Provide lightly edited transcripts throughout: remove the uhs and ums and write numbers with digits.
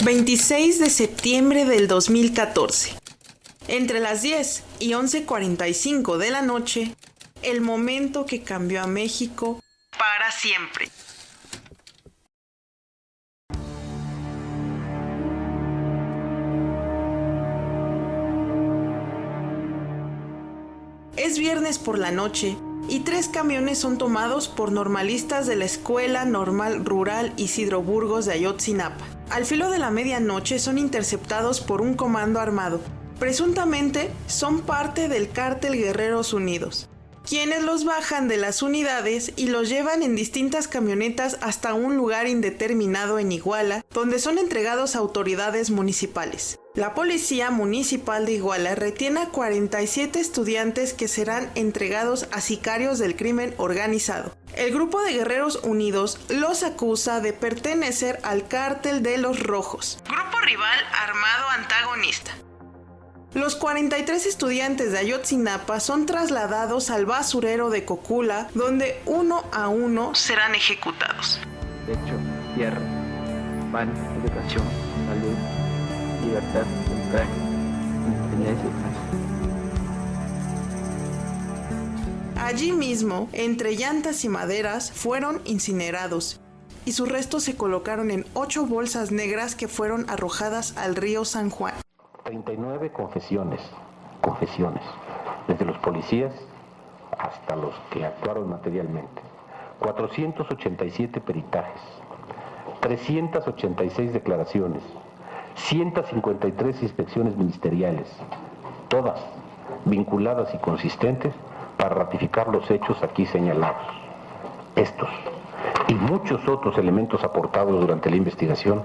26 de septiembre del 2014. Entre las 10 y 11:45 de la noche, el momento que cambió a México para siempre. Es viernes por la noche y 3 camiones son tomados por normalistas de la Escuela Normal Rural Isidro Burgos de Ayotzinapa. Al filo de la medianoche son interceptados por un comando armado. Presuntamente son parte del Cártel Guerreros Unidos, quienes los bajan de las unidades y los llevan en distintas camionetas hasta un lugar indeterminado en Iguala, donde son entregados a autoridades municipales. La Policía Municipal de Iguala retiene a 47 estudiantes que serán entregados a sicarios del crimen organizado. El grupo de Guerreros Unidos los acusa de pertenecer al Cártel de los Rojos, grupo rival armado antagonista. Los 43 estudiantes de Ayotzinapa son trasladados al basurero de Cocula, donde uno a uno serán ejecutados. Techo, tierra, pan, educación, salud, libertad, sufragio, independencia y paz. Allí mismo, entre llantas y maderas, fueron incinerados, y sus restos se colocaron en 8 bolsas negras que fueron arrojadas al río San Juan. 39 confesiones, desde los policías hasta los que actuaron materialmente, 487 peritajes, 386 declaraciones, 153 inspecciones ministeriales, todas vinculadas y consistentes para ratificar los hechos aquí señalados. Estos y muchos otros elementos aportados durante la investigación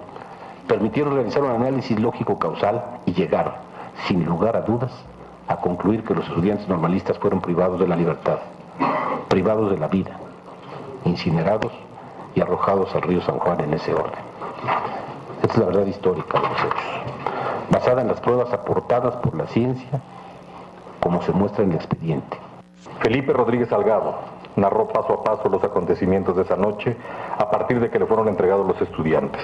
permitieron realizar un análisis lógico-causal y llegar, sin lugar a dudas, a concluir que los estudiantes normalistas fueron privados de la libertad, privados de la vida, incinerados y arrojados al río San Juan en ese orden. Esta es la verdad histórica de los hechos, basada en las pruebas aportadas por la ciencia, como se muestra en el expediente. Felipe Rodríguez Salgado narró paso a paso los acontecimientos de esa noche a partir de que le fueron entregados los estudiantes,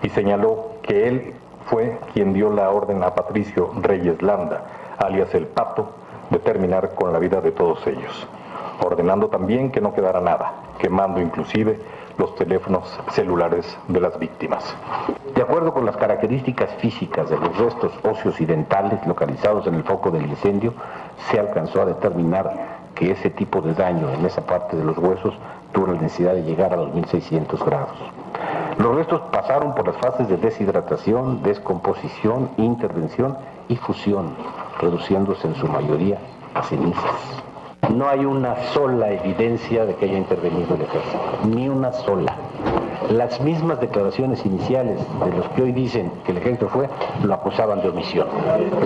y señaló que él fue quien dio la orden a Patricio Reyes Landa, alias El Pato, de terminar con la vida de todos ellos, ordenando también que no quedara nada, quemando inclusive los teléfonos celulares de las víctimas. De acuerdo con las características físicas de los restos óseos y dentales localizados en el foco del incendio, se alcanzó a determinar que ese tipo de daño en esa parte de los huesos tuvo la necesidad de llegar a los 1600 grados. Los restos pasaron por las fases de deshidratación, descomposición, intervención y fusión, reduciéndose en su mayoría a cenizas. No hay una sola evidencia de que haya intervenido el ejército, ni una sola. Las mismas declaraciones iniciales de los que hoy dicen que el ejército fue, lo acusaban de omisión.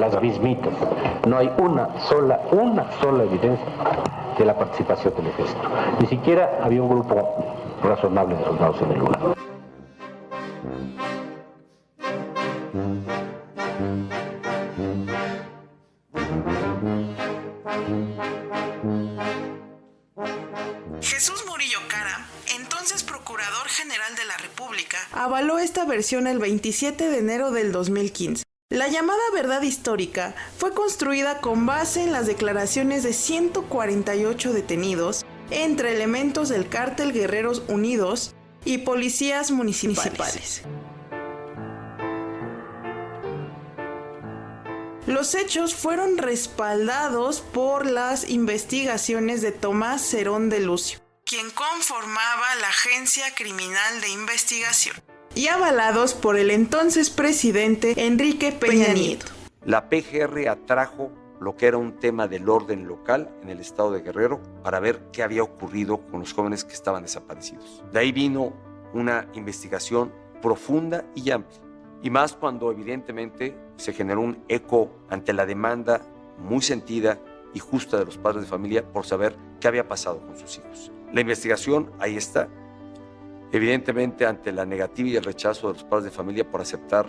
Las mismitas. No hay una sola evidencia de la participación del ejército. Ni siquiera había un grupo razonable de soldados en el lugar. Jesús Murillo Cara, entonces Procurador General de la República, avaló esta versión el 27 de enero del 2015. La llamada verdad histórica fue construida con base en las declaraciones de 148 detenidos entre elementos del Cártel Guerreros Unidos y policías municipales. Los hechos fueron respaldados por las investigaciones de Tomás Cerón de Lucio, quien conformaba la Agencia Criminal de Investigación, y avalados por el entonces presidente Enrique Peña Nieto. La PGR atrajo lo que era un tema del orden local en el estado de Guerrero para ver qué había ocurrido con los jóvenes que estaban desaparecidos. De ahí vino una investigación profunda y amplia, y más cuando evidentemente se generó un eco ante la demanda muy sentida y justa de los padres de familia por saber qué había pasado con sus hijos. La investigación ahí está, evidentemente ante la negativa y el rechazo de los padres de familia por aceptar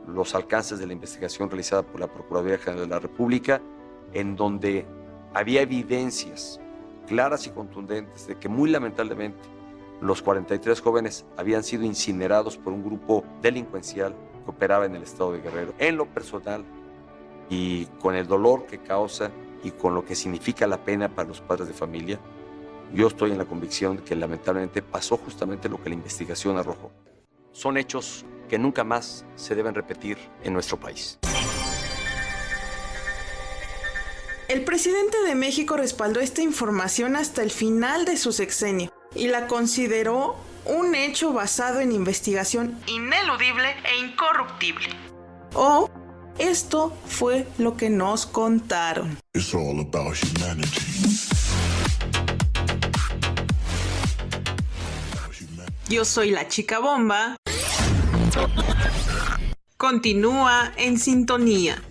los alcances de la investigación realizada por la Procuraduría General de la República, en donde había evidencias claras y contundentes de que muy lamentablemente los 43 jóvenes habían sido incinerados por un grupo delincuencial operaba en el estado de Guerrero. En lo personal, y con el dolor que causa y con lo que significa la pena para los padres de familia, yo estoy en la convicción de que lamentablemente pasó justamente lo que la investigación arrojó. Son hechos que nunca más se deben repetir en nuestro país. El presidente de México respaldó esta información hasta el final de su sexenio y la consideró un hecho basado en investigación ineludible e incorruptible. Esto fue lo que nos contaron. It's all about humanity. Yo soy la chica bomba. Continúa en sintonía.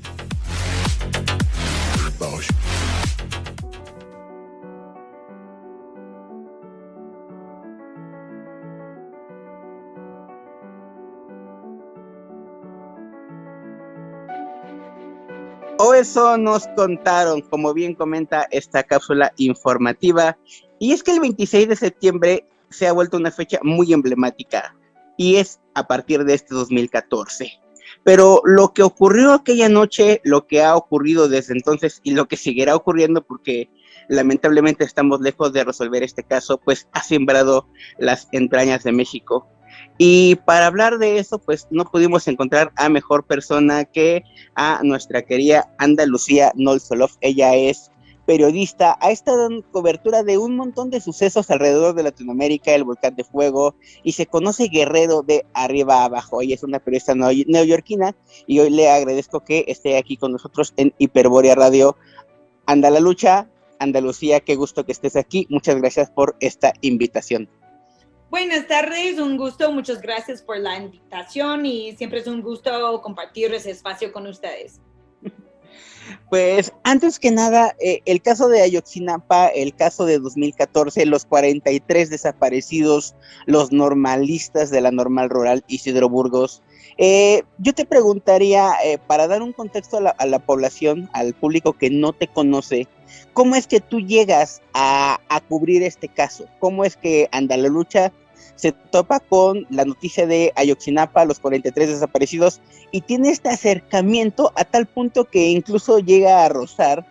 O eso nos contaron, como bien comenta esta cápsula informativa. Y es que el 26 de septiembre se ha vuelto una fecha muy emblemática, y es a partir de este 2014. Pero lo que ocurrió aquella noche, lo que ha ocurrido desde entonces y lo que seguirá ocurriendo, porque lamentablemente estamos lejos de resolver este caso, pues ha sembrado las entrañas de México. Y para hablar de eso, pues no pudimos encontrar a mejor persona que a nuestra querida Anda Lucía Nolsolov. Ella es periodista, ha estado en cobertura de un montón de sucesos alrededor de Latinoamérica, el volcán de fuego, y se conoce Guerrero de arriba a abajo. Ella es una periodista neoyorquina y hoy le agradezco que esté aquí con nosotros en Hiperbórea Radio. Anda la lucha, Andalucía, qué gusto que estés aquí. Muchas gracias por esta invitación. Buenas tardes, un gusto, muchas gracias por la invitación y siempre es un gusto compartir ese espacio con ustedes. Pues antes que nada, el caso de Ayotzinapa, el caso de 2014, los 43 desaparecidos, los normalistas de la normal rural Isidro Burgos. Yo te preguntaría, para dar un contexto a la población, al público que no te conoce, ¿cómo es que tú llegas a cubrir este caso? ¿Cómo es que Anda la Lucha se topa con la noticia de Ayotzinapa, los 43 desaparecidos, y tiene este acercamiento a tal punto que incluso llega a rozar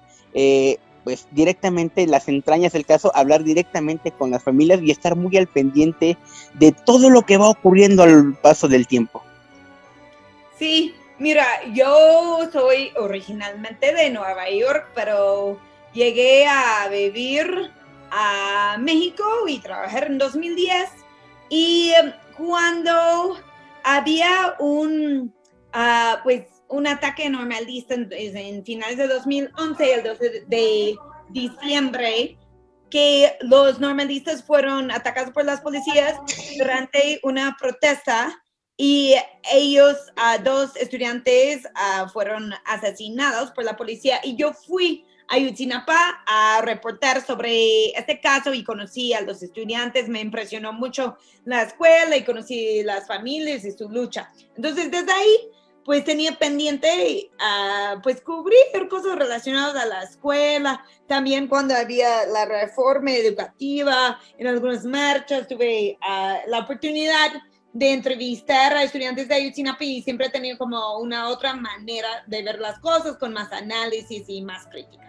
pues directamente las entrañas del caso, hablar directamente con las familias y estar muy al pendiente de todo lo que va ocurriendo al paso del tiempo? Sí, mira, yo soy originalmente de Nueva York, pero llegué a vivir a México y trabajar en 2010. Y cuando había un ataque normalista en finales de 2011, el 12 de diciembre, que los normalistas fueron atacados por las policías durante una protesta y ellos, 2 estudiantes, fueron asesinados por la policía, y yo fui a Ayotzinapa a reportar sobre este caso y conocí a los estudiantes, me impresionó mucho la escuela y conocí las familias y su lucha. Entonces desde ahí pues tenía pendiente pues cubrir cosas relacionadas a la escuela. También cuando había la reforma educativa, en algunas marchas tuve la oportunidad de entrevistar a estudiantes de Ayotzinapa y siempre he tenido como una otra manera de ver las cosas con más análisis y más crítica.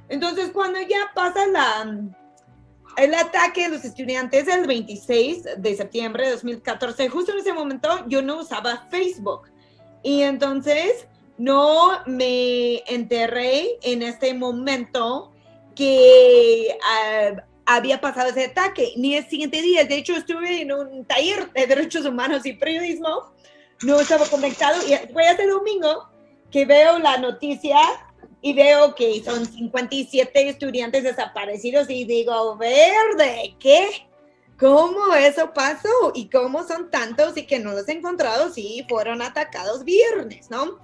Entonces, cuando ya pasa el ataque de los estudiantes el 26 de septiembre de 2014, justo en ese momento yo no usaba Facebook. Y entonces no me enteré en este momento que había pasado ese ataque, ni el siguiente día. De hecho, estuve en un taller de derechos humanos y periodismo, no estaba conectado, y fue este domingo que veo la noticia y veo que son 57 estudiantes desaparecidos y digo, ¿verde qué? ¿Cómo eso pasó? ¿Y cómo son tantos y que no los he encontrado si fueron atacados viernes, ¿no?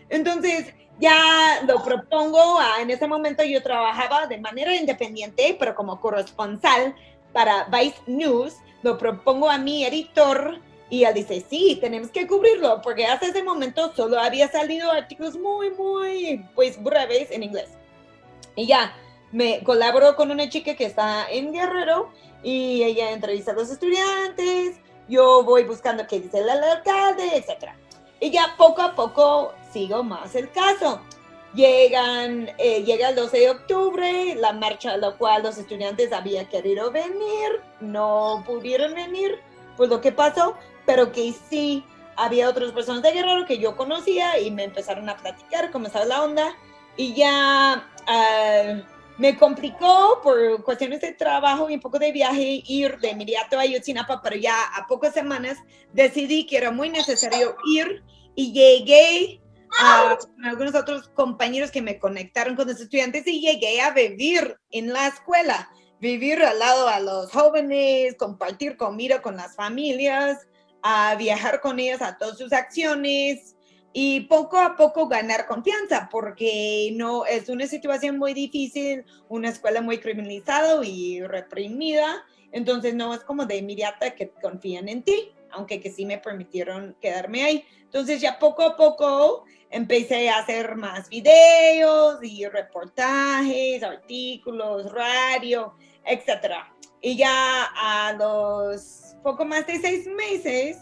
Entonces, ya lo propongo, en ese momento yo trabajaba de manera independiente, pero como corresponsal para Vice News, lo propongo a mi editor y él dice, sí, tenemos que cubrirlo, porque hasta ese momento solo había salido artículos muy, pues, breves en inglés. Y ya, me colaboró con una chica que está en Guerrero y ella entrevista a los estudiantes, yo voy buscando qué dice el alcalde, etc. Y ya poco a poco sigo más el caso. Llega el 12 de octubre, la marcha a la cual los estudiantes habían querido venir, no pudieron venir por lo que pasó, pero que sí había otras personas de Guerrero que yo conocía y me empezaron a platicar cómo estaba la onda, y ya me complicó por cuestiones de trabajo y un poco de viaje ir de inmediato a Ayotzinapa, pero ya a pocas semanas decidí que era muy necesario ir y llegué con algunos otros compañeros que me conectaron con los estudiantes y llegué a vivir en la escuela, vivir al lado a los jóvenes, compartir comida con las familias, a viajar con ellas a todas sus acciones y poco a poco ganar confianza, porque no es una situación muy difícil, una escuela muy criminalizada y reprimida, entonces no es como de inmediata que confían en ti, aunque que sí me permitieron quedarme ahí. Entonces ya poco a poco empecé a hacer más videos y reportajes, artículos, radio, etc. Y ya a los poco más de 6 meses,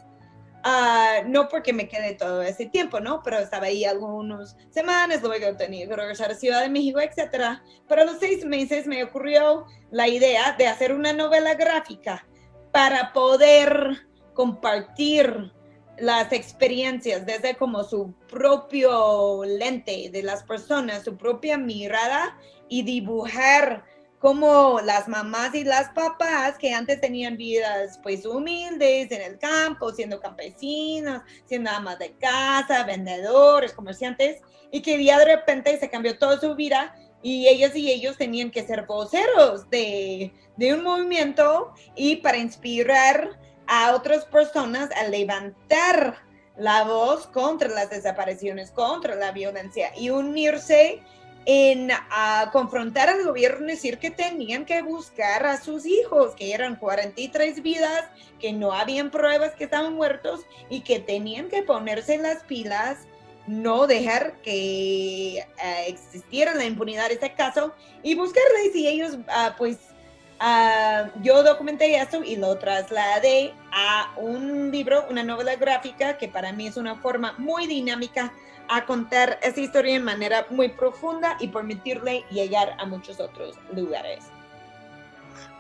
no porque me quedé todo ese tiempo, ¿no? Pero estaba ahí algunas semanas, luego tenía que regresar a Ciudad de México, etc. Pero a los 6 meses me ocurrió la idea de hacer una novela gráfica para poder compartir las experiencias desde como su propio lente de las personas, su propia mirada, y dibujar como las mamás y las papás que antes tenían vidas pues humildes en el campo, siendo campesinas, siendo amas de casa, vendedores, comerciantes, y que ya de repente se cambió toda su vida y ellas y ellos tenían que ser voceros de un movimiento y para inspirar a otras personas a levantar la voz contra las desapariciones, contra la violencia y unirse en confrontar al gobierno y decir que tenían que buscar a sus hijos, que eran 43 vidas, que no habían pruebas que estaban muertos y que tenían que ponerse las pilas, no dejar que existiera la impunidad de este caso y buscarles, y ellos yo documenté esto y lo trasladé a un libro, una novela gráfica, que para mí es una forma muy dinámica a contar esta historia de manera muy profunda y permitirle llegar a muchos otros lugares.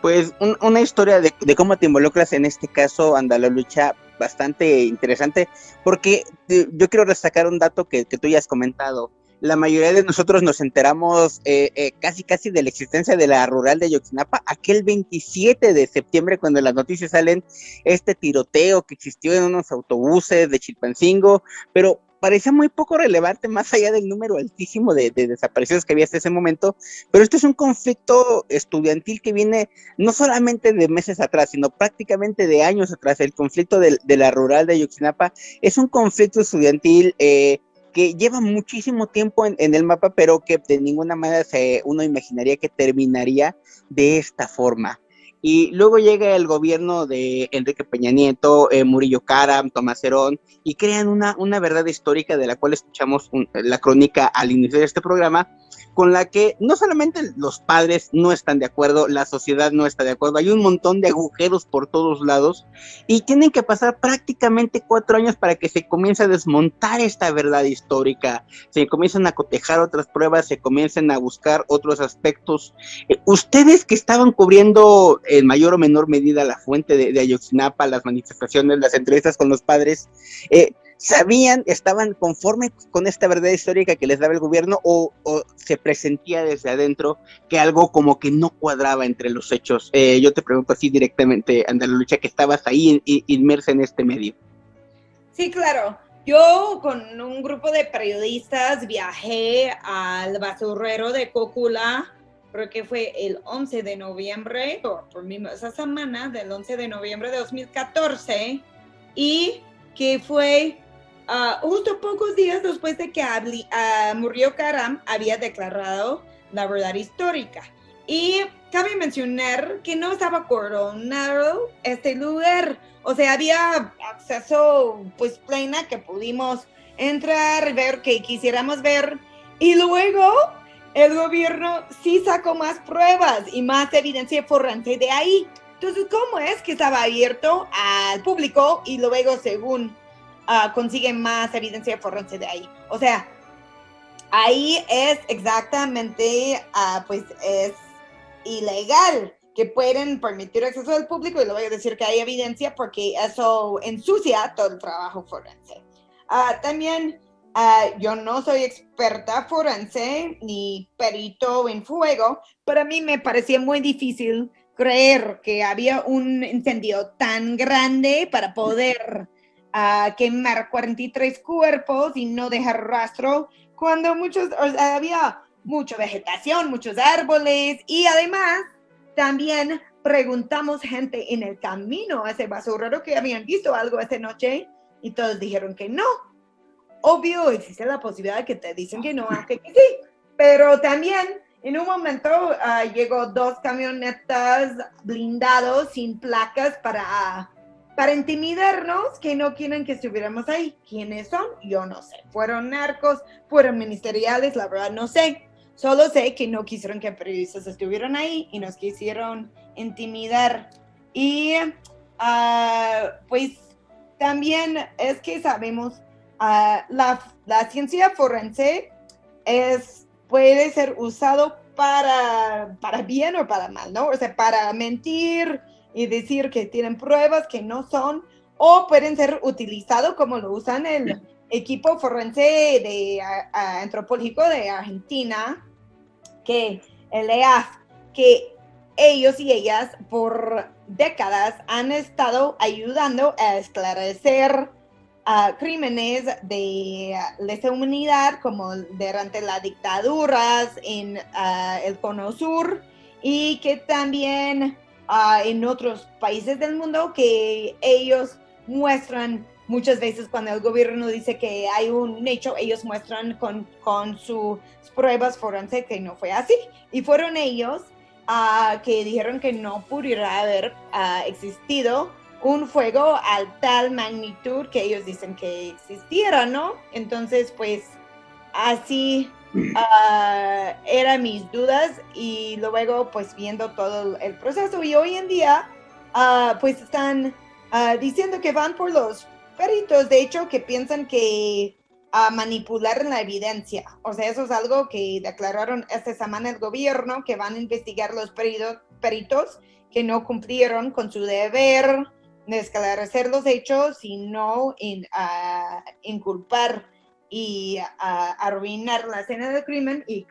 Pues una historia de cómo te involucras en este caso, Andalalucha, bastante interesante, porque yo quiero destacar un dato que tú ya has comentado. La mayoría de nosotros nos enteramos casi de la existencia de la rural de Ayotzinapa aquel 27 de septiembre, cuando las noticias salen, este tiroteo que existió en unos autobuses de Chilpancingo, pero parecía muy poco relevante más allá del número altísimo de desaparecidos que había hasta ese momento. Pero esto es un conflicto estudiantil que viene no solamente de meses atrás, sino prácticamente de años atrás. El conflicto de la rural de Ayotzinapa es un conflicto estudiantil que lleva muchísimo tiempo en el mapa, pero que de ninguna manera uno imaginaría que terminaría de esta forma. Y luego llega el gobierno de Enrique Peña Nieto, Murillo Karam, Tomás Herón, y crean una verdad histórica de la cual escuchamos la crónica al inicio de este programa, con la que no solamente los padres no están de acuerdo, la sociedad no está de acuerdo, hay un montón de agujeros por todos lados, y tienen que pasar prácticamente 4 años para que se comience a desmontar esta verdad histórica, se comiencen a cotejar otras pruebas, se comiencen a buscar otros aspectos. Ustedes que estaban cubriendo en mayor o menor medida la fuente de Ayotzinapa, las manifestaciones, las entrevistas con los padres, ¿sabían, estaban conformes con esta verdad histórica que les daba el gobierno, o se presentía desde adentro que algo como que no cuadraba entre los hechos? Yo te pregunto así directamente, Andalalucha, que estabas ahí inmersa en este medio. Sí, claro. Yo con un grupo de periodistas viajé al basurero de Cocula, creo que fue el 11 de noviembre, o por mismo esa semana del 11 de noviembre de 2014, y que fue justo pocos días después de que Murillo Karam había declarado la verdad histórica. Y cabe mencionar que no estaba coronado este lugar, o sea, había acceso pues plena, que pudimos entrar, ver que quisiéramos ver, y luego el gobierno sí sacó más pruebas y más evidencia forense de ahí. Entonces, ¿cómo es que estaba abierto al público y luego, según consigue más evidencia forense de ahí. O sea, ahí es exactamente, pues es ilegal que pueden permitir acceso al público y le voy a decir que hay evidencia porque eso ensucia todo el trabajo forense. También yo no soy experta forense ni perito en fuego, pero a mí me parecía muy difícil creer que había un incendio tan grande para poder quemar 43 cuerpos y no dejar rastro cuando había mucha vegetación, muchos árboles y además también preguntamos gente en el camino a ese basurero que habían visto algo esa noche y todos dijeron que no. Obvio, existe la posibilidad de que te dicen que no, aunque que sí. Pero también, en un momento, llegó 2 camionetas blindados sin placas para intimidarnos, que no quieren que estuviéramos ahí. ¿Quiénes son? Yo no sé. ¿Fueron narcos? ¿Fueron ministeriales? La verdad no sé. Solo sé que no quisieron que periodistas estuvieran ahí y nos quisieron intimidar. Y pues también es que sabemos, la ciencia forense puede ser usado para bien o para mal, ¿no? O sea, para mentir y decir que tienen pruebas que no son, o pueden ser utilizados como lo usan el equipo forense antropológico de Argentina, que el EAF, que ellos y ellas por décadas han estado ayudando a esclarecer crímenes de lesa humanidad como durante las dictaduras en el Cono Sur y que también en otros países del mundo que ellos muestran muchas veces cuando el gobierno dice que hay un hecho, ellos muestran con sus pruebas forenses que no fue así. Y fueron ellos que dijeron que no pudiera haber existido un fuego a tal magnitud que ellos dicen que existiera, ¿no? Entonces, pues, así eran mis dudas y luego, pues, viendo todo el proceso. Y hoy en día, pues, están diciendo que van por los peritos, de hecho, que piensan que manipular la evidencia. O sea, eso es algo que declararon esta semana el gobierno, que van a investigar los peritos que no cumplieron con su deber de esclarecer los hechos, sino inculpar y arruinar la escena del crimen y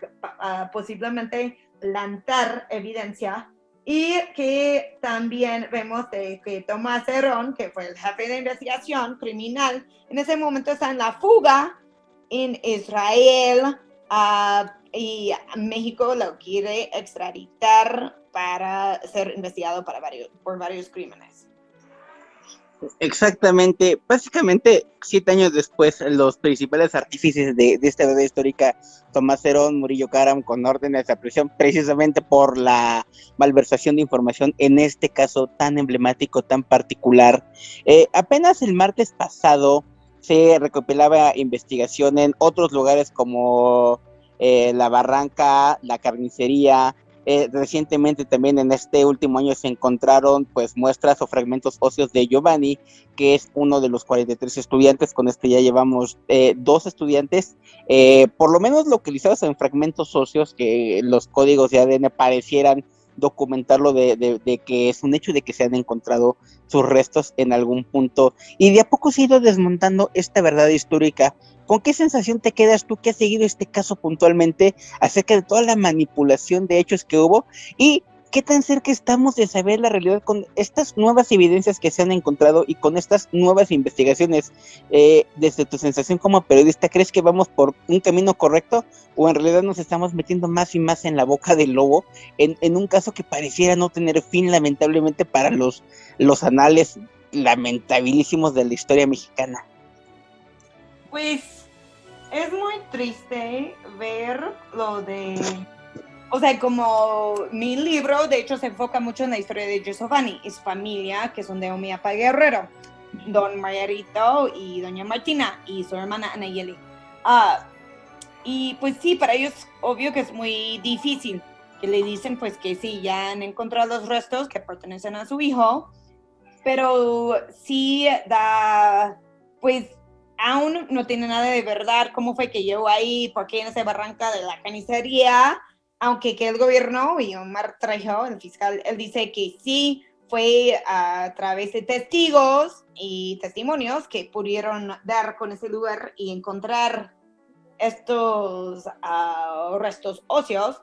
posiblemente plantar evidencia. Y que también vemos que Tomás Herón, que fue el jefe de investigación criminal, en ese momento está en la fuga en Israel y México lo quiere extraditar para ser investigado por varios crímenes. Exactamente, básicamente 7 años después, los principales artífices de esta verdad histórica, Tomás Herón, Murillo Karam, con órdenes de aprehensión precisamente por la malversación de información, en este caso tan emblemático, tan particular. Apenas el martes pasado se recopilaba investigación en otros lugares como La Barranca, La Carnicería. Recientemente también en este último año se encontraron pues muestras o fragmentos óseos de Giovanni, que es uno de los 43 estudiantes. Con este ya llevamos 2 estudiantes, por lo menos localizados en fragmentos óseos, que los códigos de ADN parecieran documentarlo de que es un hecho de que se han encontrado sus restos en algún punto, y de a poco se ha ido desmontando esta verdad histórica. ¿Con qué sensación te quedas tú que has seguido este caso puntualmente acerca de toda la manipulación de hechos que hubo? ¿Y qué tan cerca estamos de saber la realidad con estas nuevas evidencias que se han encontrado y con estas nuevas investigaciones? Desde tu sensación como periodista, ¿crees que vamos por un camino correcto o en realidad nos estamos metiendo más y más en la boca del lobo en un caso que pareciera no tener fin, lamentablemente, para los anales lamentabilísimos de la historia mexicana? Pues es muy triste ver lo de... O sea, como mi libro, de hecho, se enfoca mucho en la historia de Giovanni y su familia, que son de Omiapa Guerrero, don Margarito y doña Martina, y su hermana Anayeli. Y pues sí, para ellos, obvio que es muy difícil, que le dicen pues que sí, ya han encontrado los restos que pertenecen a su hijo, pero sí da, pues, aún no tiene nada de verdad cómo fue que llegó ahí, por qué en esa barranca de la carnicería, aunque que el gobierno y Omar Trejo, el fiscal, él dice que sí fue a través de testigos y testimonios que pudieron dar con ese lugar y encontrar estos restos óseos,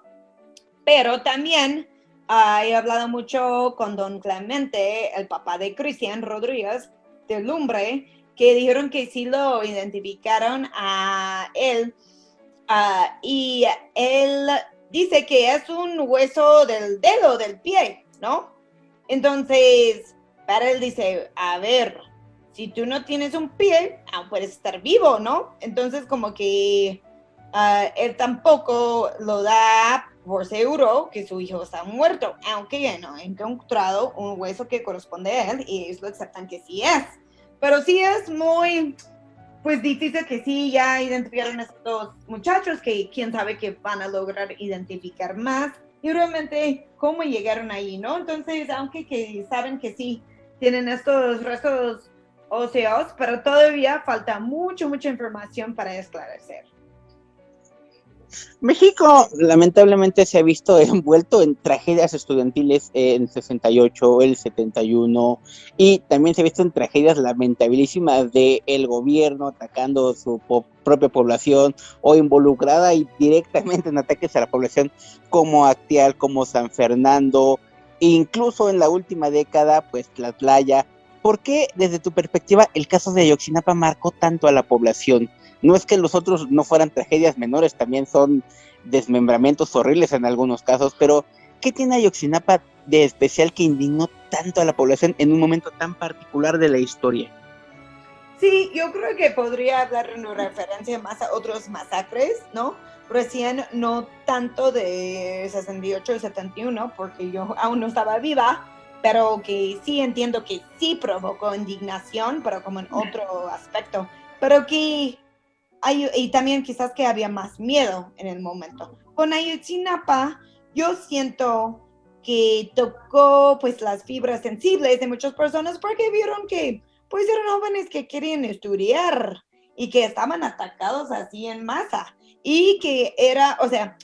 pero también he hablado mucho con don Clemente, el papá de Cristian Rodríguez de Lumbre, que dijeron que sí lo identificaron a él y él dice que es un hueso del dedo del pie, ¿no? Entonces, para él dice, a ver, si tú no tienes un pie, aún puedes estar vivo, ¿no? Entonces, como que él tampoco lo da por seguro que su hijo está muerto, aunque ya no ha encontrado un hueso que corresponde a él y ellos lo aceptan que sí es. Pero sí es muy, pues difícil que sí ya identificaron a estos muchachos que quién sabe que van a lograr identificar más y realmente cómo llegaron ahí, ¿no? Entonces, aunque que saben que sí tienen estos restos óseos, pero todavía falta mucha información para esclarecer. México lamentablemente se ha visto envuelto en tragedias estudiantiles en el 68, el 71 y también se ha visto en tragedias lamentabilísimas del gobierno atacando su propia población o involucrada y directamente en ataques a la población como Acteal, como San Fernando, incluso en la última década pues Tlatlaya. ¿Por qué desde tu perspectiva el caso de Ayotzinapa marcó tanto a la población? No es que los otros no fueran tragedias menores, también son desmembramientos horribles en algunos casos, pero ¿qué tiene Ayotzinapa de especial que indignó tanto a la población en un momento tan particular de la historia? Sí, yo creo que podría dar una referencia más a otros masacres, ¿no? Recién no tanto de 68 y 71, porque yo aún no estaba viva, pero que sí entiendo que sí provocó indignación, pero como en otro aspecto, pero que y también quizás que había más miedo en el momento. Con Ayotzinapa, yo siento que tocó pues las fibras sensibles de muchas personas porque vieron que pues eran jóvenes que querían estudiar y que estaban atacados así en masa y que era, o sea,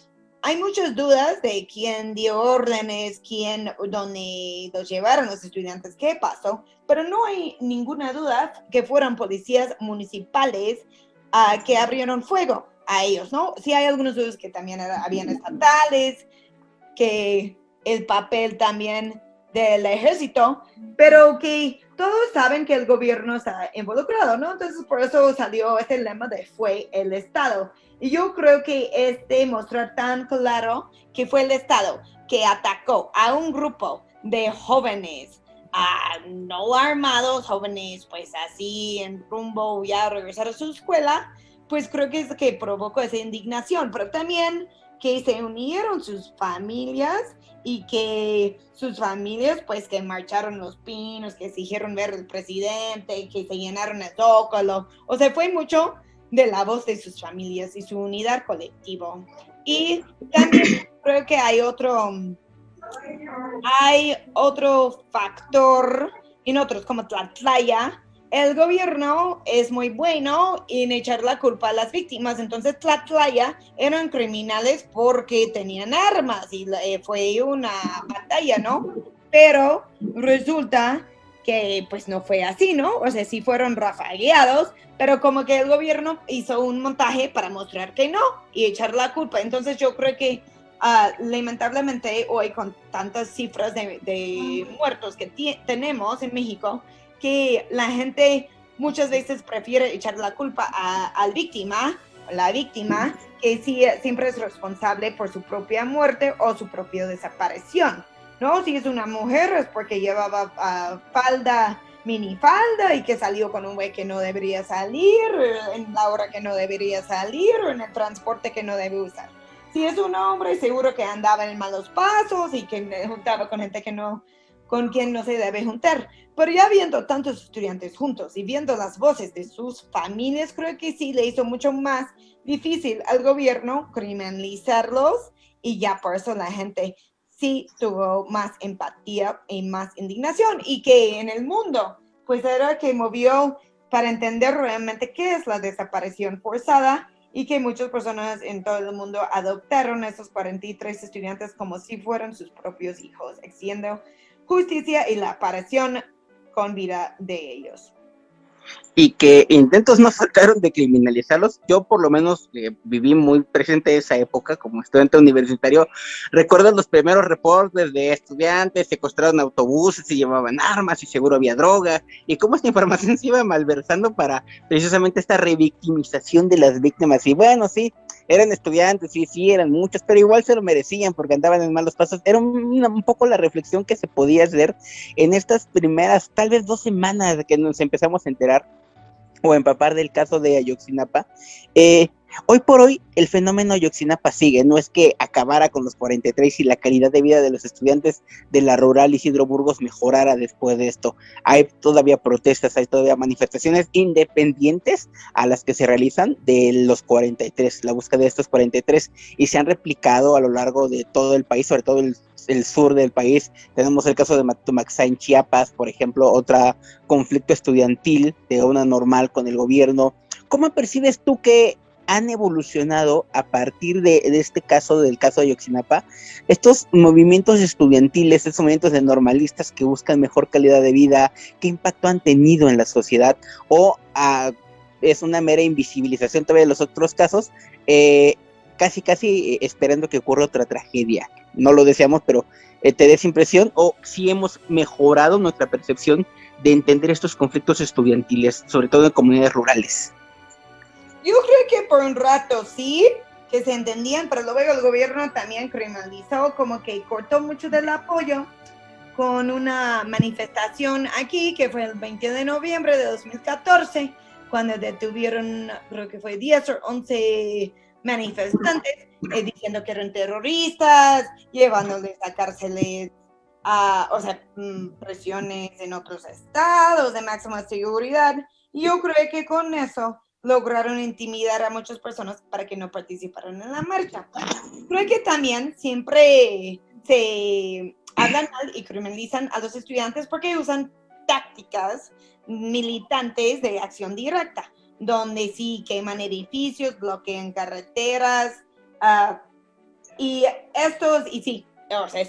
hay muchas dudas de quién dio órdenes, dónde los llevaron los estudiantes, qué pasó, pero no hay ninguna duda que fueran policías municipales que abrieron fuego a ellos, ¿no? Sí hay algunos dudas que también habían estatales, que el papel también del ejército, pero que todos saben que el gobierno está involucrado, ¿no? Entonces por eso salió este lema de fue el Estado. Y yo creo que mostrar tan claro que fue el Estado que atacó a un grupo de jóvenes no armados, jóvenes pues así en rumbo ya a regresar a su escuela, pues creo que es que provocó esa indignación, pero también que se unieron sus familias y que sus familias pues que marcharon los pinos, que exigieron ver al presidente, que se llenaron el Zócalo, o sea, fue mucho de la voz de sus familias y su unidad colectivo. Y también creo que hay otro factor en otros como Tlatlaya. El gobierno es muy bueno en echar la culpa a las víctimas, entonces Tlatlaya eran criminales porque tenían armas y fue una batalla, ¿no? Pero resulta que pues no fue así, ¿no? O sea, sí fueron rafagueados, pero como que el gobierno hizo un montaje para mostrar que no y echar la culpa. Entonces yo creo que lamentablemente hoy con tantas cifras de muertos que tenemos en México, que la gente muchas veces prefiere echar la culpa al víctima, la víctima, que sí, siempre es responsable por su propia muerte o su propia desaparición, ¿no? Si es una mujer es porque llevaba minifalda y que salió con un güey que no debería salir, en la hora que no debería salir o en el transporte que no debe usar. Si es un hombre, seguro que andaba en malos pasos y que juntaba con gente con quien no se debe juntar. Pero ya viendo tantos estudiantes juntos y viendo las voces de sus familias, creo que sí le hizo mucho más difícil al gobierno criminalizarlos y ya por eso la gente sí tuvo más empatía y más indignación y que en el mundo pues era que movió para entender realmente qué es la desaparición forzada y que muchas personas en todo el mundo adoptaron a esos 43 estudiantes como si fueran sus propios hijos, exigiendo justicia y la aparición con vida de ellos. Y que intentos no faltaron de criminalizarlos. Yo por lo menos viví muy presente esa época como estudiante universitario. Recuerdo los primeros reportes de estudiantes secuestraron autobuses y llevaban armas y seguro había droga, y cómo esta información se iba malversando para precisamente esta revictimización de las víctimas. Y bueno, sí, eran estudiantes, sí, eran muchos, pero igual se lo merecían porque andaban en malos pasos. Era un poco la reflexión que se podía hacer en estas primeras, tal vez 2 semanas de que nos empezamos a enterar o empapar del caso de Ayotzinapa. Hoy por hoy el fenómeno Ayotzinapa sigue, no es que acabara con los 43 y la calidad de vida de los estudiantes de la rural Isidro Burgos mejorara después de esto. Hay todavía protestas, hay todavía manifestaciones independientes a las que se realizan de los 43, la búsqueda de estos 43, y se han replicado a lo largo de todo el país, sobre todo el sur del país. Tenemos el caso de Matumaxá en Chiapas, por ejemplo, otro conflicto estudiantil de una normal con el gobierno. ¿Cómo percibes tú que han evolucionado a partir de este caso, del caso de Ayotzinapa, estos movimientos estudiantiles, estos movimientos de normalistas que buscan mejor calidad de vida? ¿Qué impacto han tenido en la sociedad? ¿O es una mera invisibilización todavía de los otros casos, casi esperando que ocurra otra tragedia? No lo deseamos, pero ¿te da esa impresión? ¿O si hemos mejorado nuestra percepción de entender estos conflictos estudiantiles, sobre todo en comunidades rurales? Yo creo que por un rato sí, que se entendían, pero luego el gobierno también criminalizó, como que cortó mucho del apoyo con una manifestación aquí, que fue el 20 de noviembre de 2014, cuando detuvieron, creo que fue 10 o 11 manifestantes, diciendo que eran terroristas, llevándoles a cárceles, presiones en otros estados de máxima seguridad. Y yo creo que con eso lograron intimidar a muchas personas para que no participaran en la marcha. Creo que también siempre se hablan mal y criminalizan a los estudiantes porque usan tácticas militantes de acción directa, donde sí queman edificios, bloquean carreteras, y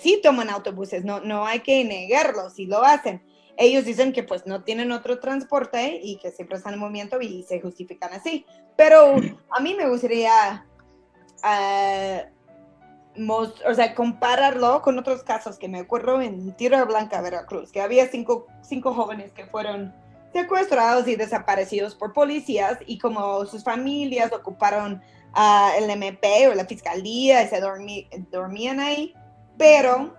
sí toman autobuses, no hay que negarlo, sí lo hacen. Ellos dicen que pues no tienen otro transporte y que siempre están en movimiento y se justifican así. Pero a mí me gustaría compararlo con otros casos que me acuerdo en Tierra Blanca, Veracruz, que había cinco jóvenes que fueron secuestrados y desaparecidos por policías, y como sus familias ocuparon el MP o la fiscalía y se dormían ahí, pero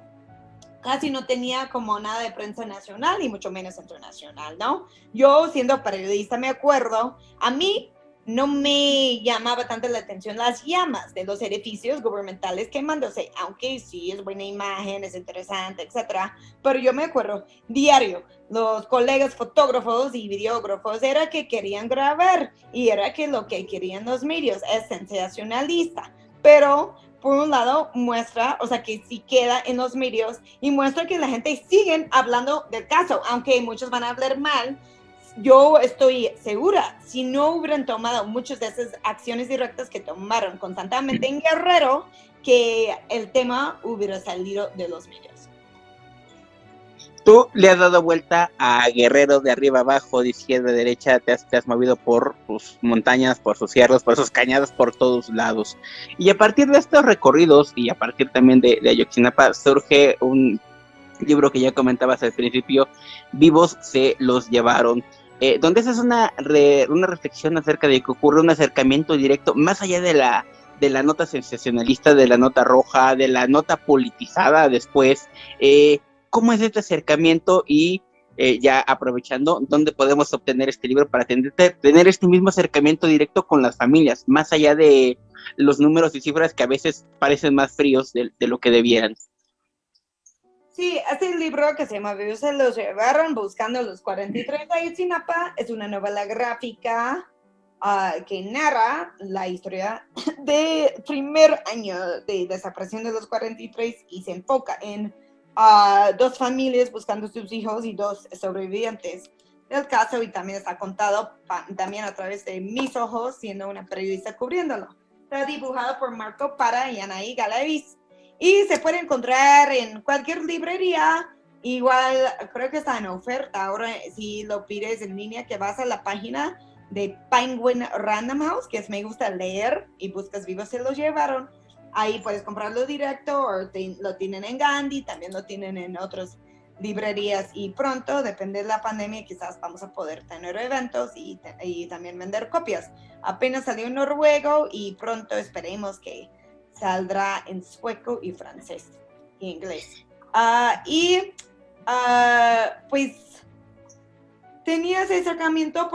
casi no tenía como nada de prensa nacional y mucho menos internacional, ¿no? Yo, siendo periodista, me acuerdo, a mí no me llamaba tanto la atención las llamas de los edificios gubernamentales quemándose, aunque sí es buena imagen, es interesante, etcétera. Pero yo me acuerdo, diario, los colegas fotógrafos y videógrafos era que querían grabar, y era que lo que querían los medios es sensacionalista. Pero por un lado muestra, que sí queda en los medios y muestra que la gente sigue hablando del caso, aunque muchos van a hablar mal. Yo estoy segura, si no hubieran tomado muchas de esas acciones directas que tomaron constantemente en Guerrero, que el tema hubiera salido de los medios. Tú le has dado vuelta a Guerrero de arriba abajo, de izquierda a derecha, te has movido por sus montañas, por sus cerros, por sus cañadas, por todos lados. Y a partir de estos recorridos y a partir también de Ayotzinapa surge un libro que ya comentabas al principio, Vivos se los llevaron, donde esa es una reflexión acerca de que ocurre un acercamiento directo, más allá de la nota sensacionalista, de la nota roja, de la nota politizada después. ¿Cómo es este acercamiento? Y ya aprovechando, ¿dónde podemos obtener este libro para tener este mismo acercamiento directo con las familias, más allá de los números y cifras que a veces parecen más fríos de lo que debieran? Sí, este libro que se llama Vivos se los llevaron, buscando los 43 de Ayotzinapa, es una novela gráfica que narra la historia del primer año de desaparición de los 43 y se enfoca en 2 familias buscando sus hijos y 2 sobrevivientes. del caso y también está contado también a través de mis ojos, siendo una periodista cubriéndolo. Está dibujado por Marco Para y Anaí Galaviz. Y se puede encontrar en cualquier librería. Igual creo que está en oferta. Ahora si lo pides en línea, que vas a la página de Penguin Random House, que es Me Gusta Leer, y buscas Vivos se lo llevaron. Ahí puedes comprarlo directo o lo tienen en Gandhi, también lo tienen en otras librerías y pronto, depende de la pandemia, quizás vamos a poder tener eventos y también vender copias. Apenas salió en noruego y pronto esperemos que saldrá en sueco y francés y inglés. Pues tenía ese acercamiento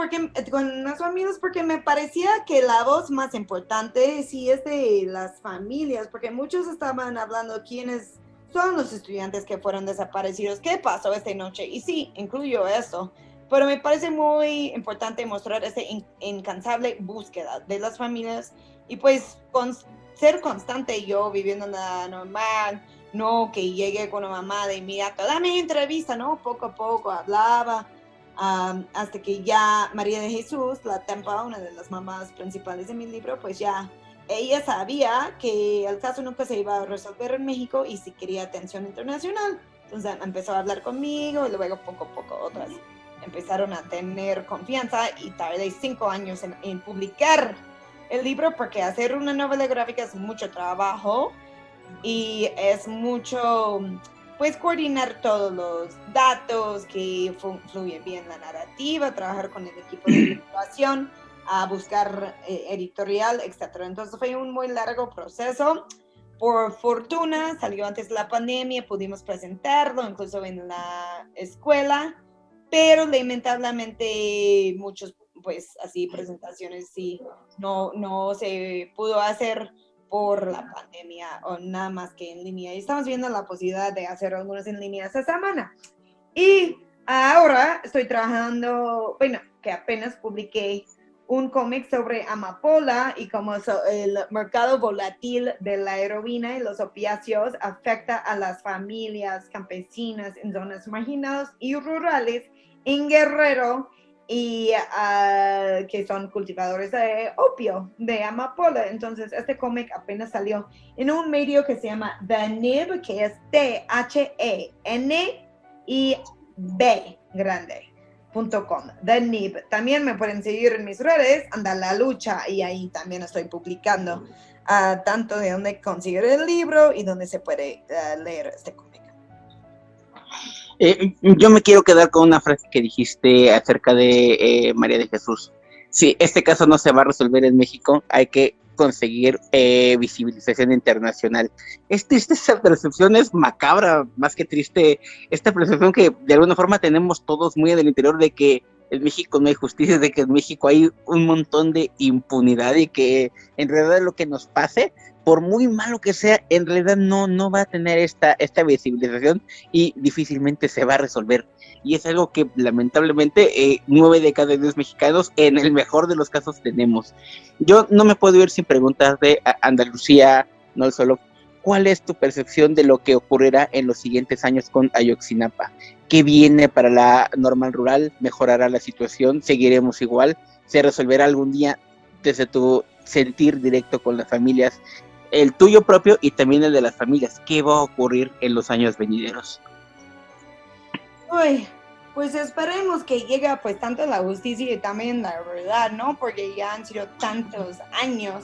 con unos amigos porque me parecía que la voz más importante sí es de las familias, porque muchos estaban hablando quiénes son los estudiantes que fueron desaparecidos, qué pasó esta noche, y sí, incluyo eso, pero me parece muy importante mostrar esa incansable búsqueda de las familias y pues ser constante yo viviendo la normal, no que llegué con una mamá de inmediato, dame entrevista, no, poco a poco hablaba, hasta que ya María de Jesús, la Tempa, una de las mamás principales de mi libro, pues ya ella sabía que el caso nunca se iba a resolver en México y si quería atención internacional. Entonces empezó a hablar conmigo y luego poco a poco otras empezaron a tener confianza y tardé 5 años en publicar el libro porque hacer una novela gráfica es mucho trabajo y es mucho, pues, coordinar todos los datos, que fluye bien la narrativa, trabajar con el equipo de ilustración, a buscar editorial, etc. Entonces fue un muy largo proceso. Por fortuna salió antes de la pandemia, pudimos presentarlo incluso en la escuela, pero lamentablemente muchos, pues así, presentaciones sí, no se pudo hacer por la pandemia o nada más que en línea. Y estamos viendo la posibilidad de hacer algunos en línea esta semana. Y ahora estoy trabajando, bueno, que apenas publiqué un cómic sobre amapola y cómo el mercado volátil de la heroína y los opiáceos afecta a las familias campesinas en zonas marginadas y rurales en Guerrero y que son cultivadores de opio, de amapola. Entonces, este cómic apenas salió en un medio que se llama The Nib, que es THENIB.com, The Nib. También me pueden seguir en mis redes, Anda la Lucha, y ahí también estoy publicando tanto de dónde conseguir el libro y dónde se puede leer este cómic. Yo me quiero quedar con una frase que dijiste acerca de María de Jesús. Si este caso no se va a resolver en México, hay que conseguir visibilización internacional. Esta percepción es macabra, más que triste. Esta percepción que de alguna forma tenemos todos muy en el interior de que en México no hay justicia, de que en México hay un montón de impunidad y que en realidad lo que nos pase, por muy malo que sea, en realidad no va a tener esta visibilización y difícilmente se va a resolver. Y es algo que lamentablemente 9 de cada 10 mexicanos, en el mejor de los casos, tenemos. Yo no me puedo ir sin preguntarte, Andalucía, no solo, ¿cuál es tu percepción de lo que ocurrirá en los siguientes años con Ayotzinapa? ¿Qué viene para la normal rural? ¿Mejorará la situación? ¿Seguiremos igual? ¿Se resolverá algún día desde tu sentir directo con las familias? El tuyo propio y también el de las familias. ¿Qué va a ocurrir en los años venideros? Uy, pues esperemos que llegue pues tanto la justicia y también la verdad, ¿no? Porque ya han sido tantos años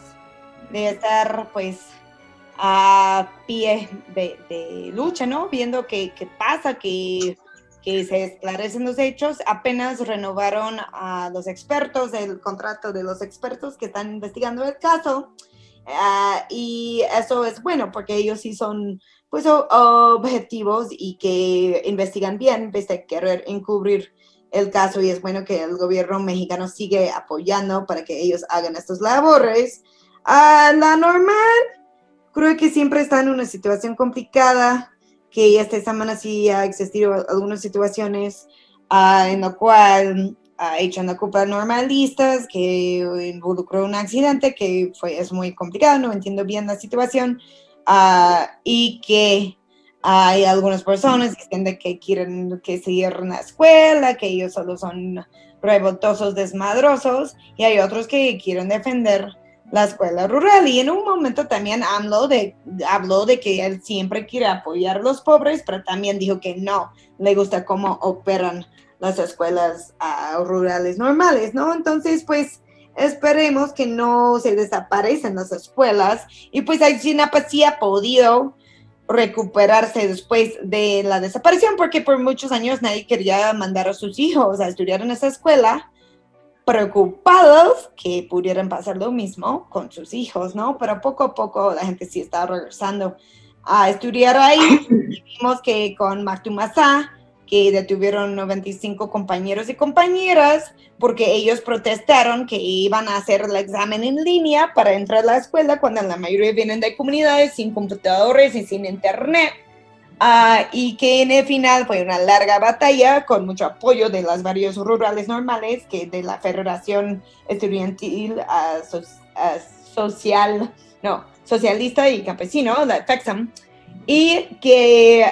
de estar pues a pie de lucha, ¿no? Viendo qué pasa, que se esclarecen los hechos. Apenas renovaron a los expertos, el contrato de los expertos que están investigando el caso. Y eso es bueno porque ellos sí son pues objetivos y que investigan bien en vez de querer encubrir el caso, y es bueno que el gobierno mexicano sigue apoyando para que ellos hagan estas labores. La normal creo que siempre está en una situación complicada, que esta semana sí ha existido algunas situaciones en la cual echan la culpa a normalistas, que involucró un accidente que es muy complicado, no entiendo bien la situación, y que Hay algunas personas que sienten que quieren que cierren la escuela, que ellos solo son revoltosos, desmadrosos, y hay otros que quieren defender la escuela rural. Y en un momento también habló de que él siempre quiere apoyar a los pobres, pero también dijo que no le gusta cómo operan las escuelas rurales normales, ¿no? Entonces, pues, esperemos que no se desaparecen las escuelas, y pues Ayotzinapa sí ha podido recuperarse después de la desaparición, porque por muchos años nadie quería mandar a sus hijos a estudiar en esa escuela, preocupados que pudieran pasar lo mismo con sus hijos, ¿no? Pero poco a poco la gente sí está regresando a estudiar ahí. Y vimos que con Mactumazá, que detuvieron 95 compañeros y compañeras porque ellos protestaron que iban a hacer el examen en línea para entrar a la escuela cuando la mayoría vienen de comunidades sin computadores y sin internet. Y que en el final fue una larga batalla con mucho apoyo de las varios rurales normales, que de la Federación Estudiantil Socialista y Campesino, la FEXAM, y que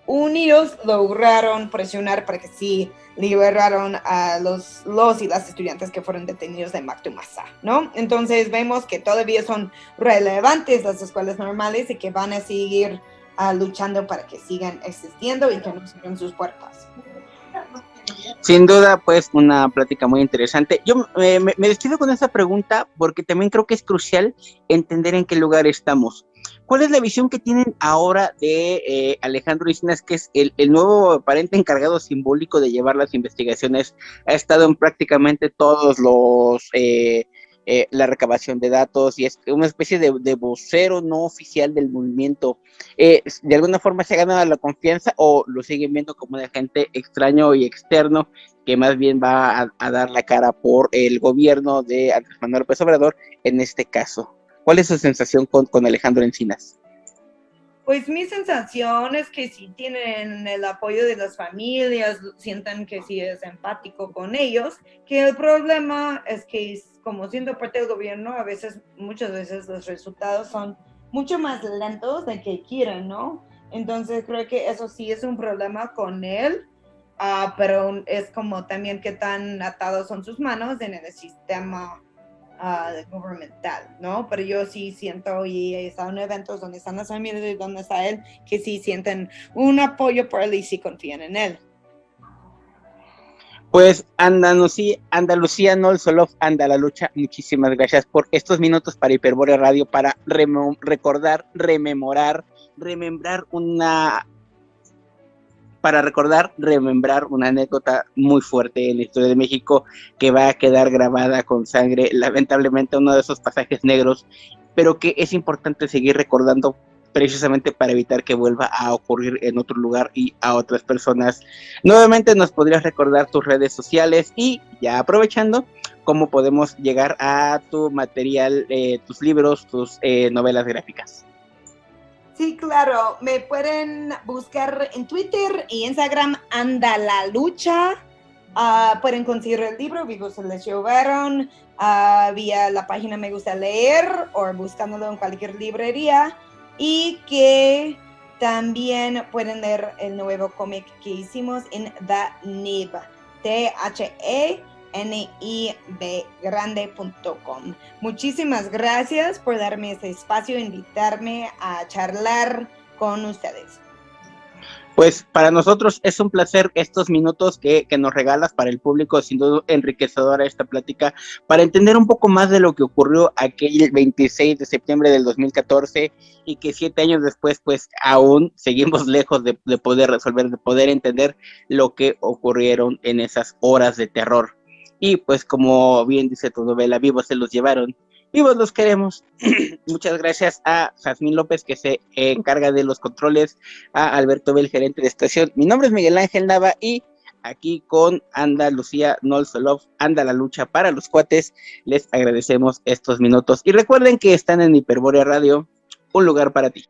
unidos lograron presionar para que sí liberaron a los y las estudiantes que fueron detenidos de Mactumazá, ¿no? Entonces vemos que todavía son relevantes las escuelas normales y que van a seguir luchando para que sigan existiendo y que no cierren sus puertas. Sin duda, pues, una plática muy interesante. Yo me despido con esa pregunta porque también creo que es crucial entender en qué lugar estamos. ¿Cuál es la visión que tienen ahora de Alejandro Encinas, que es el nuevo aparente encargado simbólico de llevar las investigaciones? Ha estado en prácticamente todos los... la recabación de datos, y es una especie de vocero no oficial del movimiento. ¿De alguna forma se ha ganado la confianza o lo siguen viendo como un agente extraño y externo que más bien va a dar la cara por el gobierno de Andrés Manuel López Obrador en este caso? ¿Cuál es su sensación con Alejandro Encinas? Pues mi sensación es que sí tienen el apoyo de las familias, sientan que sí es empático con ellos, que el problema es que como siendo parte del gobierno, muchas veces los resultados son mucho más lentos de que quieren, ¿no? Entonces creo que eso sí es un problema con él, pero es como también qué tan atados son sus manos en el sistema gubernamental, ¿no? Pero yo sí siento, y he estado en eventos donde están las familias y donde está él, que sí sienten un apoyo por él y sí confían en él. Pues Andalucía no el solo anda la lucha. Muchísimas gracias por estos minutos para Hiperbórea Radio, para recordar una anécdota muy fuerte en la historia de México que va a quedar grabada con sangre, lamentablemente uno de esos pasajes negros, pero que es importante seguir recordando precisamente para evitar que vuelva a ocurrir en otro lugar y a otras personas. Nuevamente, ¿nos podrías recordar tus redes sociales y, ya aprovechando, cómo podemos llegar a tu material, tus libros, tus novelas gráficas? Sí, claro, me pueden buscar en Twitter y Instagram, Anda la Lucha. Pueden conseguir el libro, Vivos se les llevaron, vía la página Me Gusta Leer o buscándolo en cualquier librería. Y que también pueden leer el nuevo cómic que hicimos en The Nib, THENIBgrande.com. Muchísimas gracias por darme este espacio e invitarme a charlar con ustedes. Pues para nosotros es un placer estos minutos que nos regalas para el público, sin duda enriquecedora esta plática, para entender un poco más de lo que ocurrió aquel 26 de septiembre del 2014 y que 7 años después pues aún seguimos lejos de poder resolver, de poder entender lo que ocurrieron en esas horas de terror. Y pues como bien dice tu novela, vivos se los llevaron, vivos los queremos. Muchas gracias a Jazmín López, que se encarga de los controles, a Alberto Bel, gerente de estación. Mi nombre es Miguel Ángel Nava y aquí con Andalucía No Solo anda la lucha para los cuates. Les agradecemos estos minutos y recuerden que están en Hiperbórea Radio, un lugar para ti.